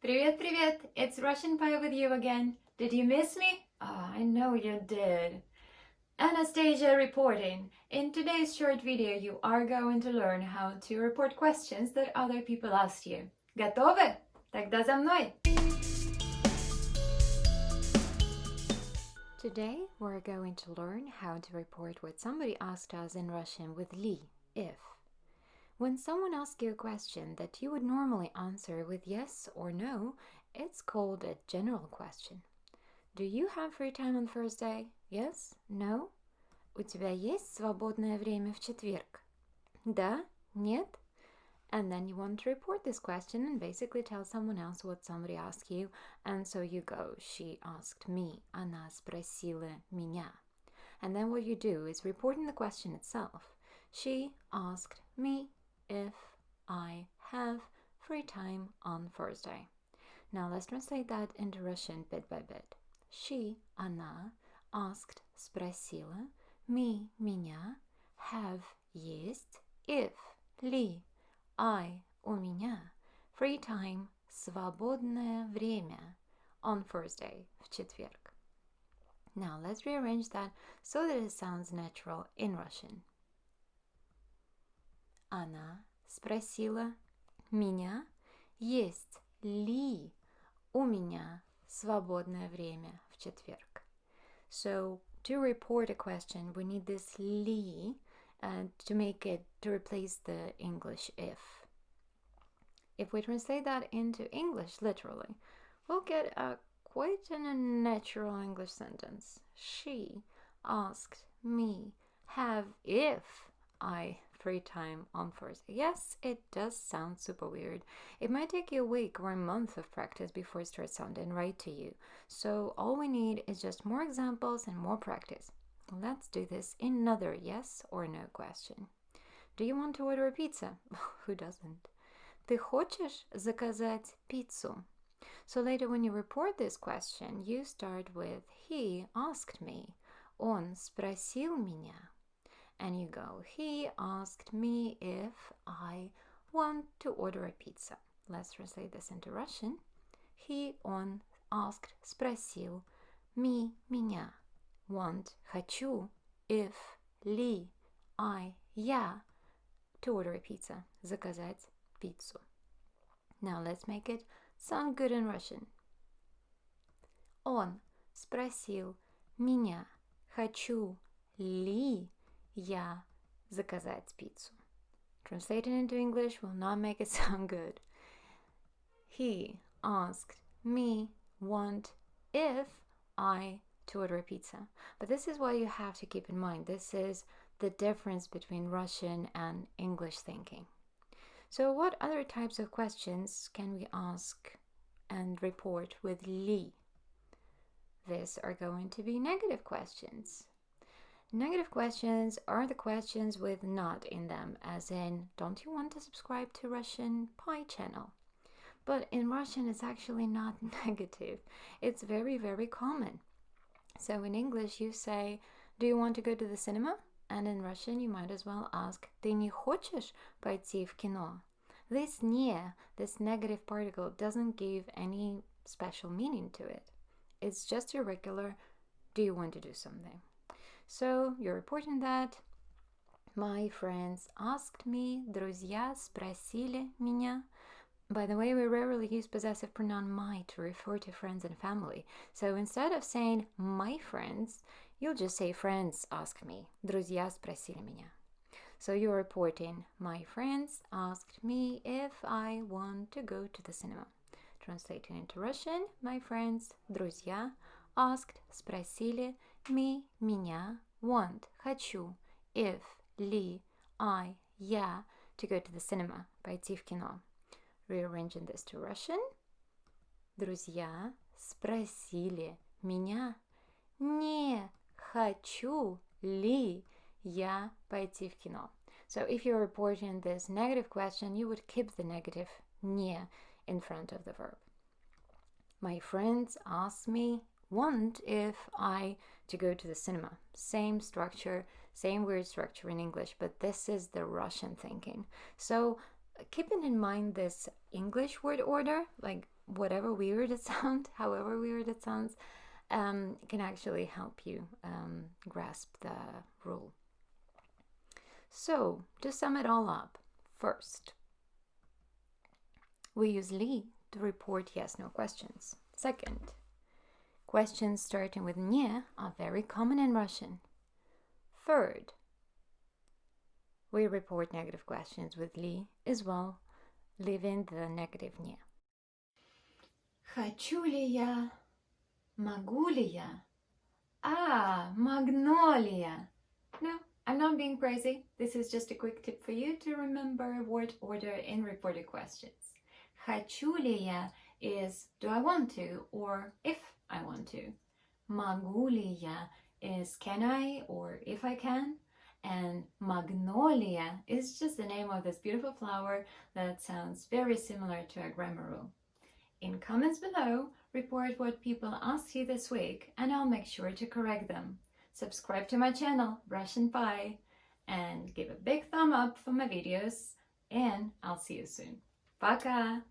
Привет! It's Russian Pie with you again. Did you miss me? Oh, I know you did. Anastasia reporting. In today's short video, you are going to learn how to report questions that other people asked you. Готовы? Тогда за мной! Today, we're going to learn how to report what somebody asked us in Russian with li, if. When someone asks you a question that you would normally answer with yes or no, it's called a general question. Do you have free time on Thursday? Yes? No? У тебя есть свободное время в четверг? Да? Нет? And then you want to report this question and basically tell someone else what somebody asked you. And so you go, she asked me, она спросила меня. And then what you do is reporting the question itself. She asked me if I have free time on Thursday. Now let's translate that into Russian bit by bit. She, она, asked, спросила, me, меня, have, есть, if, ли, I, у меня, free time, свободное время, on Thursday, в четверг. Now let's rearrange that so that it sounds natural in Russian. Она спросила меня, есть ли у меня свободное время в четверг. So to report a question, we need this li to replace the English if. If we translate that into English literally, we'll get quite a natural English sentence. She asked me, have if I free time on Thursday. Yes, it does sound super weird. It might take you a week or a month of practice before it starts sounding right to you. So all we need is just more examples and more practice. Let's do this in another yes or no question. Do you want to order a pizza? Who doesn't? Ты хочешь заказать пиццу? So later when you report this question, you start with he asked me. Он спросил меня. And you go, he asked me if I want to order a pizza. Let's translate this into Russian. Он asked, спросил, меня, want, хочу, if, ли, я, to order a pizza, заказать пиццу. Now let's make it sound good in Russian. Он спросил меня, хочу ли я заказать пиццу. Translated into English will not make it sound good. He asked me want if I to order a pizza. But this is what you have to keep in mind. This is the difference between Russian and English thinking. So what other types of questions can we ask and report with li? These are going to be negative questions. Negative questions are the questions with not in them, as in, don't you want to subscribe to Russian Pie channel? But in Russian, it's actually not negative. It's very, very common. So in English, you say, do you want to go to the cinema? And in Russian, you might as well ask, ты не хочешь пойти в кино? This не, this negative particle, doesn't give any special meaning to it. It's just your regular, do you want to do something? So you're reporting that my friends asked me, друзья спросили меня. By the way, we rarely use possessive pronoun my to refer to friends and family. So instead of saying my friends, you'll just say friends asked me. Друзья спросили меня. So you're reporting my friends asked me if I want to go to the cinema. Translating into Russian, my friends, друзья, asked, спросили, me, меня, want, хочу, if, ли, я, to go to the cinema, пойти в кино. Rearranging this to Russian. Друзья спросили меня, не хочу ли я пойти в кино. So if you're reporting this negative question, you would keep the negative не in front of the verb. My friends asked me want if I to go to the cinema. Same structure, same weird structure in English, but this is the Russian thinking. So keeping in mind this English word order, like whatever weird it sounds, however weird it sounds, can actually help you grasp the rule. So, to sum it all up, first, we use li to report yes-no questions. Second, questions starting with nie are very common in Russian. Third, we report negative questions with li as well, leaving the negative nie. Хочу ли я? Могу ли я? Magnolia. No, I'm not being crazy. This is just a quick tip for you to remember word order in reported questions. Хочу ли я is do I want to or if I want to. Могу ли я is can I or if I can. And magnolia is just the name of this beautiful flower that sounds very similar to a grammar rule. In comments below, report what people asked you this week and I'll make sure to correct them. Subscribe to my channel, Russian Pie, and give a big thumb up for my videos, and I'll see you soon. Пока!